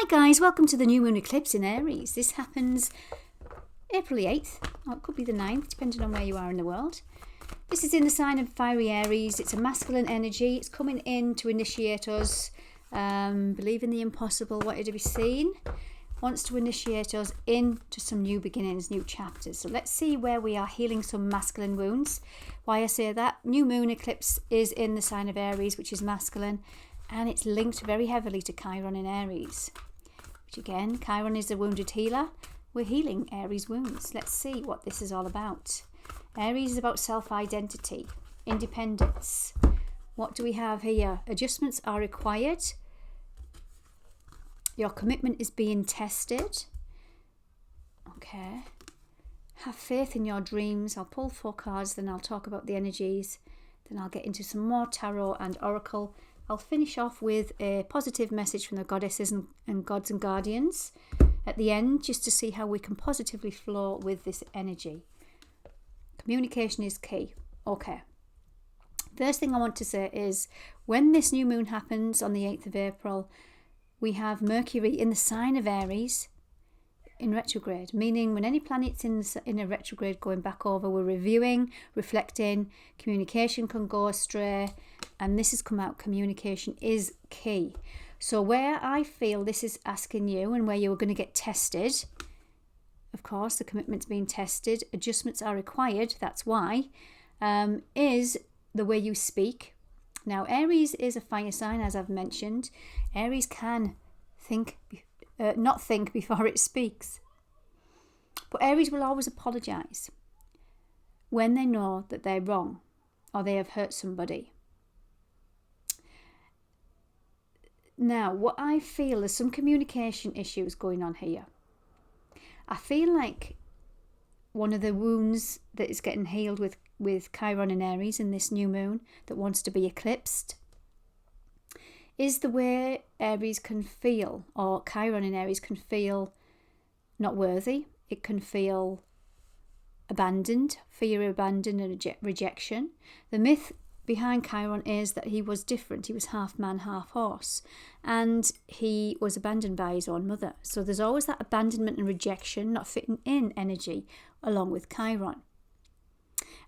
Hi guys, welcome to the new moon eclipse in Aries. This happens April the 8th, or it could be the 9th, depending on where you are in the world. This is in the sign of fiery Aries. It's a masculine energy. It's coming in to initiate us, believe in the impossible, wanted to be seen. Wants to initiate us into some new beginnings, new chapters. So let's see where we are healing some masculine wounds. Why I say that, new moon eclipse is in the sign of Aries, which is masculine, and it's linked very heavily to Chiron in Aries, which again, Chiron is a wounded healer. We're healing Aries wounds. Let's see what this is all about. Aries is about self-identity, independence. What do we have here? Adjustments are required. Your commitment is being tested. Okay. Have faith in your dreams. I'll pull 4 cards, then I'll talk about the energies. Then I'll get into some more tarot and oracle. I'll finish off with a positive message from the goddesses and gods and guardians at the end, just to see how we can positively flow with this energy. Communication is key. Okay. First thing I want to say is when this new moon happens on the 8th of April, we have Mercury in the sign of Aries in retrograde, meaning when any planet's in a retrograde going back over, we're reviewing, reflecting, communication can go astray, and this has come out, communication is key. So where I feel this is asking you and where you're going to get tested, of course, the commitment's being tested, adjustments are required, that's why, is the way you speak. Now, Aries is a fire sign, as I've mentioned. Aries can not think before it speaks. But Aries will always apologise when they know that they're wrong or they have hurt somebody. Now, what I feel is some communication issues going on here. I feel like one of the wounds that is getting healed with Chiron and Aries in this new moon that wants to be eclipsed is the way Aries can feel, or Chiron and Aries can feel not worthy. It can feel abandoned, fear of abandon and rejection. The myth behind Chiron is that he was different. He was half man, half horse, and he was abandoned by his own mother. So there's always that abandonment and rejection, not fitting in energy, along with Chiron.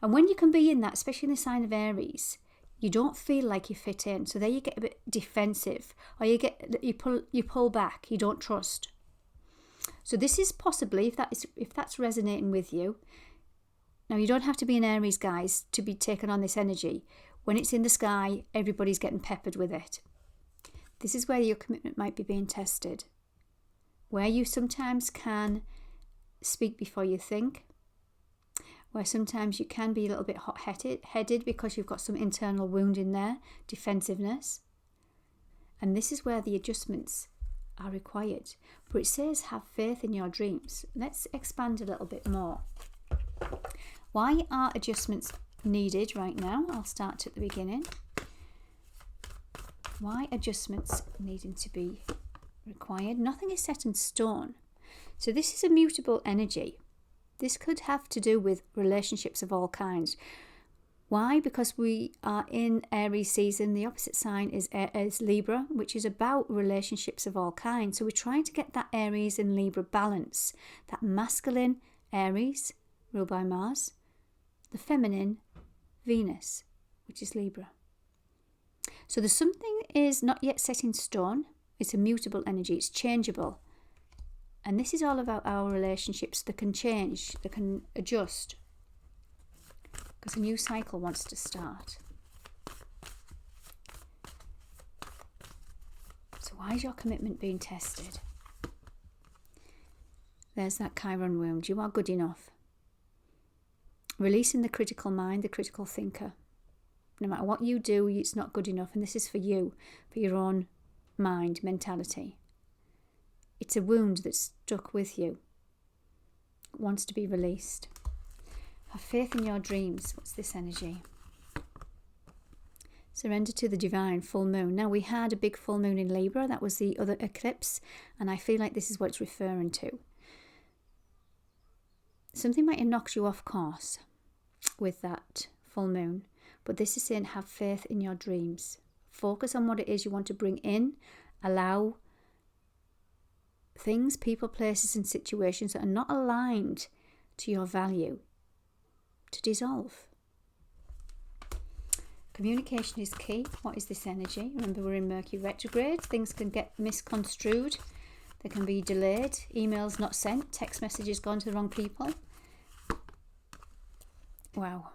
And when you can be in that, especially in the sign of Aries, you don't feel like you fit in. So there you get a bit defensive, or you pull back. You don't trust. So this is possibly, if that's resonating with you. Now, you don't have to be an Aries, guys, to be taken on this energy. When it's in the sky, everybody's getting peppered with it. This is where your commitment might be being tested, where you sometimes can speak before you think, where sometimes you can be a little bit hot-headed because you've got some internal wound in there, defensiveness. And this is where the adjustments are required. But it says have faith in your dreams. Let's expand a little bit more. Why are adjustments needed right now? I'll start at the beginning. Why adjustments needing to be required? Nothing is set in stone. So this is a mutable energy. This could have to do with relationships of all kinds. Why? Because we are in Aries season. The opposite sign is Libra, which is about relationships of all kinds. So we're trying to get that Aries and Libra balance. That masculine Aries, ruled by Mars. The feminine Venus, which is Libra. So there's something is not yet set in stone. It's a mutable energy. It's changeable. And this is all about our relationships that can change, that can adjust. Because a new cycle wants to start. So why is your commitment being tested? There's that Chiron wound. You are good enough. Releasing the critical mind, the critical thinker. No matter what you do, it's not good enough. And this is for you, for your own mind, mentality. It's a wound that's stuck with you. It wants to be released. Have faith in your dreams. What's this energy? Surrender to the divine, full moon. Now, we had a big full moon in Libra. That was the other eclipse. And I feel like this is what it's referring to. Something might have knocked you off course with that full moon. But this is saying have faith in your dreams. Focus on what it is you want to bring in. Allow things, people, places and situations that are not aligned to your value to dissolve. Communication is key. What is this energy? Remember, we're in Mercury retrograde. Things can get misconstrued. They can be delayed. Emails not sent. Text messages gone to the wrong people. Wow.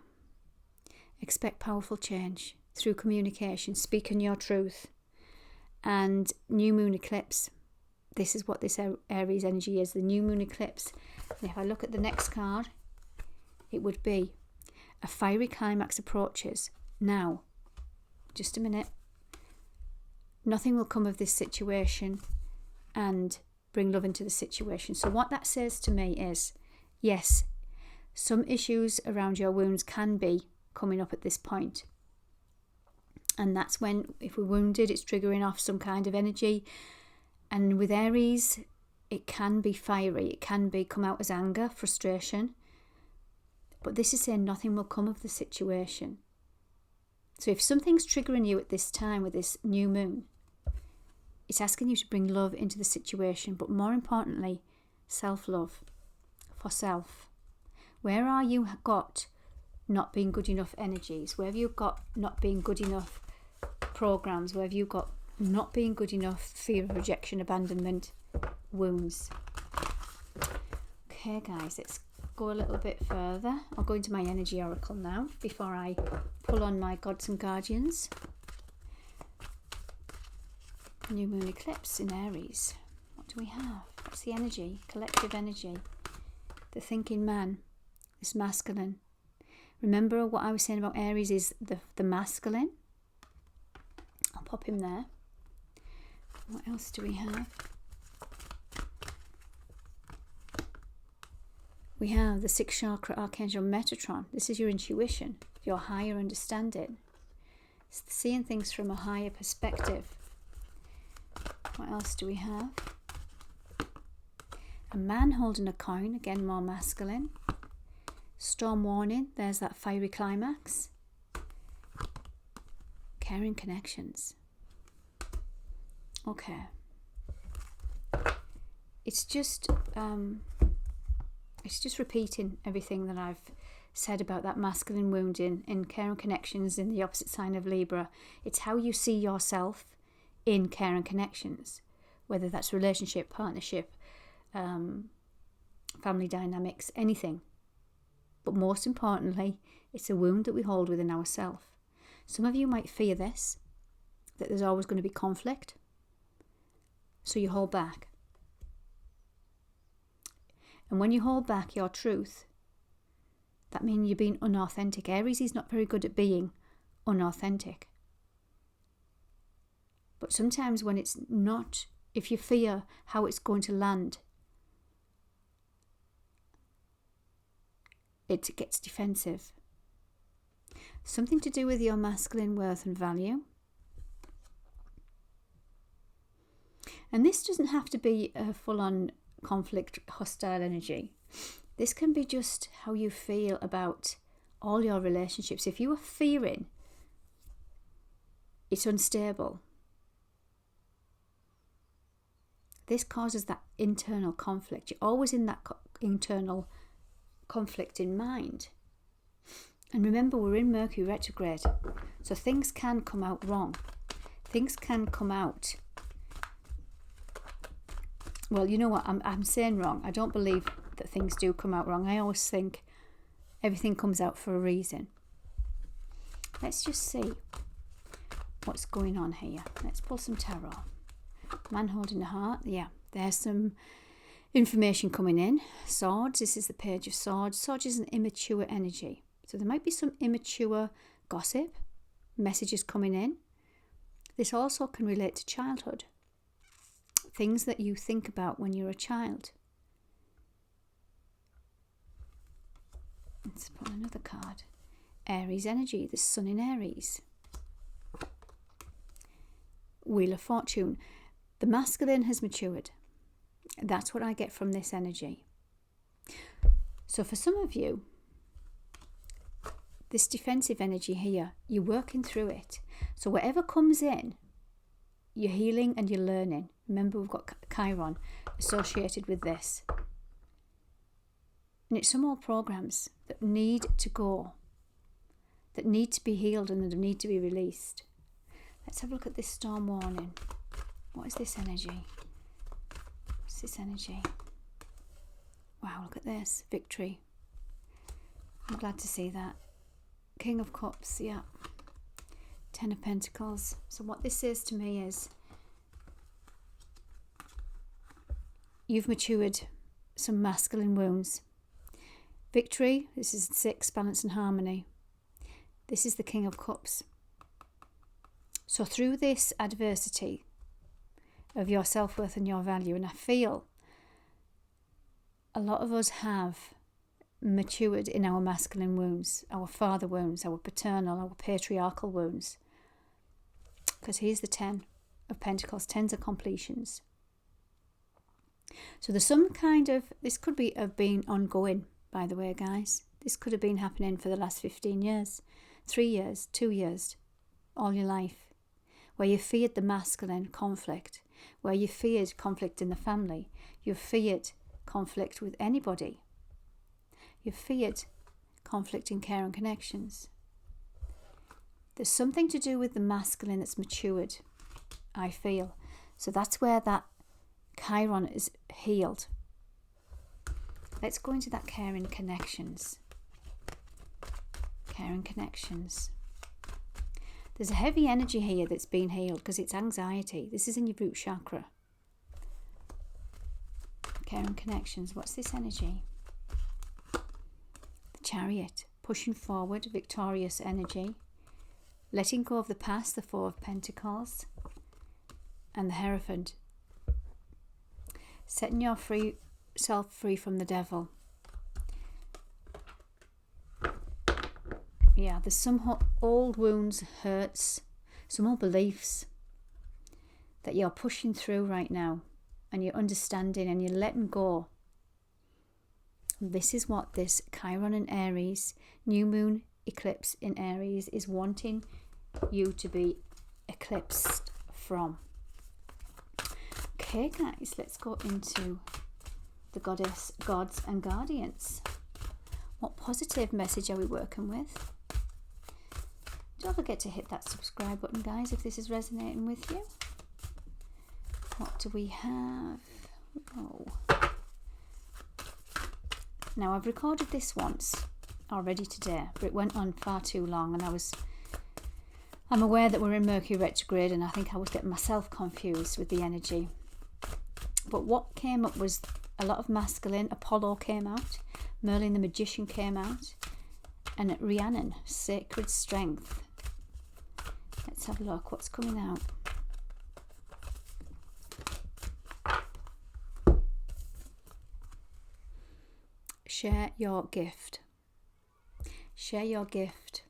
Expect powerful change through communication. Speaking your truth. And new moon eclipse. This is what this Aries energy is. The new moon eclipse. And if I look at the next card, it would be a fiery climax approaches. Now, just a minute. Nothing will come of this situation and bring love into the situation. So what that says to me is, yes, some issues around your wounds can be coming up at this point. And that's when, if we're wounded, it's triggering off some kind of energy. And with Aries, it can be fiery. It can be come out as anger, frustration. But this is saying nothing will come of the situation. So if something's triggering you at this time with this new moon, it's asking you to bring love into the situation, but more importantly, self-love for self. Where are you got not being good enough energies? Where have you got not being good enough programs? Where have you got not being good enough fear of rejection, abandonment, wounds? Okay, guys, let's go a little bit further. I'll go into my energy oracle now before I pull on my gods and guardians. New moon eclipse in Aries. What do we have? What's the energy? Collective energy. The thinking man. This masculine. Remember what I was saying about Aries is the masculine. I'll pop him there. What else do we have? We have the 6th chakra archangel Metatron. This is your intuition, your higher understanding. It's seeing things from a higher perspective. What else do we have? A man holding a coin, again more masculine. Storm warning, there's that fiery climax. Caring connections. Okay. It's just repeating everything that I've said about that masculine wounding in care and connections in the opposite sign of Libra. It's how you see yourself in care and connections, whether that's relationship, partnership, family dynamics, anything. But most importantly, it's a wound that we hold within ourselves. Some of you might fear this, that there's always going to be conflict, so you hold back. And when you hold back your truth, that means you're being unauthentic. Aries is not very good at being unauthentic. But sometimes when it's not, if you fear how it's going to land, it gets defensive. Something to do with your masculine worth and value. And this doesn't have to be a full-on conflict, hostile energy. This can be just how you feel about all your relationships. If you are fearing it's unstable, this causes that internal conflict. You're always in that internal conflict in mind. And remember, we're in Mercury retrograde, so things can come out wrong. Things can come out. Well, you know what? I'm saying wrong. I don't believe that things do come out wrong. I always think everything comes out for a reason. Let's just see what's going on here. Let's pull some tarot. Man holding the heart. Yeah, there's some information coming in. Swords. This is the Page of Swords. Swords is an immature energy. So there might be some immature gossip, messages coming in. This also can relate to childhood. Things that you think about when you're a child. Let's pull another card. Aries energy, the sun in Aries. Wheel of Fortune. The masculine has matured. That's what I get from this energy. So for some of you, this defensive energy here, you're working through it. So whatever comes in, you're healing and you're learning. Remember, we've got Chiron associated with this. And it's some old programs that need to go, that need to be healed and that need to be released. Let's have a look at this storm warning. What is this energy? What's this energy? Wow, look at this. Victory. I'm glad to see that. King of Cups, yeah. 10 of Pentacles. So what this says to me is you've matured some masculine wounds. Victory, this is 6, balance and harmony. This is the King of Cups. So through this adversity of your self-worth and your value, and I feel a lot of us have matured in our masculine wounds, our father wounds, our paternal, our patriarchal wounds. Because here's the 10 of Pentacles, 10s of completions. So there's some kind of, this could be have been ongoing, by the way, guys. This could have been happening for the last 15 years, 3 years, 2 years, all your life, where you feared the masculine conflict, where you feared conflict in the family, you feared conflict with anybody, you feared conflict in care and connections. There's something to do with the masculine that's matured, I feel. So that's where that Chiron is healed. Let's go into that care and connections. Care and connections. There's a heavy energy here that's been healed because it's anxiety. This is in your root chakra. Care and connections. What's this energy? The Chariot. Pushing forward, victorious energy. Letting go of the past, the 4 of Pentacles. And the Hierophant. Setting yourself free from the devil. Yeah, there's some old wounds, hurts, some old beliefs that you're pushing through right now, and you're understanding and you're letting go. This is what this Chiron in Aries, new moon eclipse in Aries, is wanting you to be eclipsed from. Okay, guys, let's go into the goddess, gods and guardians. What positive message are we working with? Don't forget to hit that subscribe button, guys, if this is resonating with you. What do we have? Oh. Now, I've recorded this once already today, but it went on far too long, and I'm aware that we're in Mercury retrograde, and I think I was getting myself confused with the energy. But what came up was a lot of masculine. Apollo came out, Merlin the Magician came out, and Rhiannon, Sacred Strength. Let's have a look. What's coming out? Share your gift. Share your gift.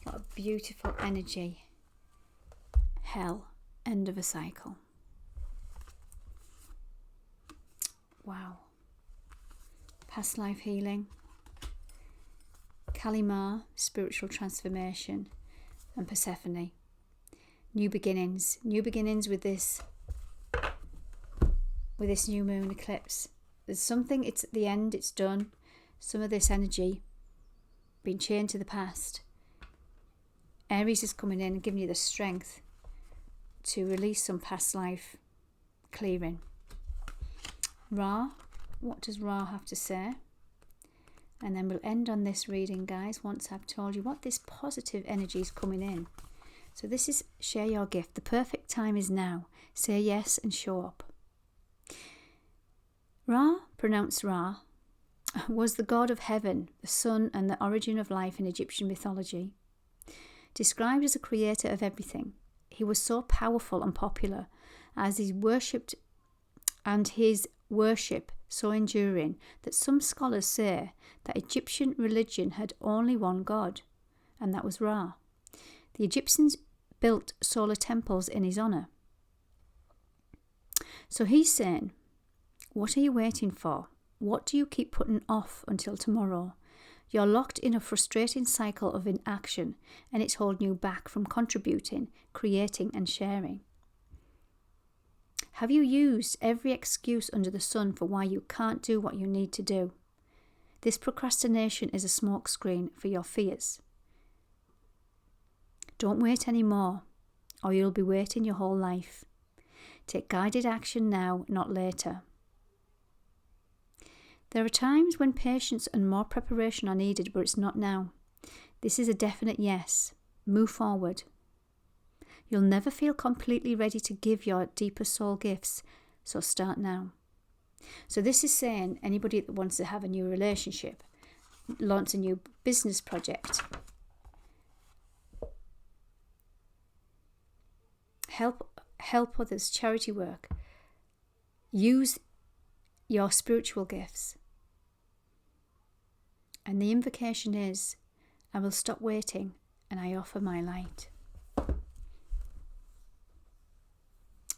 Got a beautiful energy. Hell, end of a cycle. Wow. Past life healing. Kalima, spiritual transformation. And Persephone. New beginnings. New beginnings with this new moon eclipse. There's something, it's at the end, it's done. Some of this energy being chained to the past. Aries is coming in and giving you the strength to release some past life clearing. Ra, what does Ra have to say? And then we'll end on this reading, guys, once I've told you what this positive energy is coming in. So this is share your gift. The perfect time is now. Say yes and show up. Ra, pronounced Ra, was the god of heaven, the sun, and the origin of life in Egyptian mythology. Described as a creator of everything, he was so powerful and popular as he worshipped, and his worship so enduring that some scholars say that Egyptian religion had only one god, and that was Ra. The Egyptians built solar temples in his honour. So he's saying, what are you waiting for? What do you keep putting off until tomorrow? You're locked in a frustrating cycle of inaction, and it's holding you back from contributing, creating and sharing. Have you used every excuse under the sun for why you can't do what you need to do? This procrastination is a smokescreen for your fears. Don't wait anymore, or you'll be waiting your whole life. Take guided action now, not later. There are times when patience and more preparation are needed, but it's not now. This is a definite yes. Move forward. You'll never feel completely ready to give your deeper soul gifts, so start now. So this is saying anybody that wants to have a new relationship, launch a new business project, help others, charity work, use your spiritual gifts. And the invocation is, I will stop waiting and I offer my light.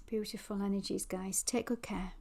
Beautiful energies, guys. Take good care.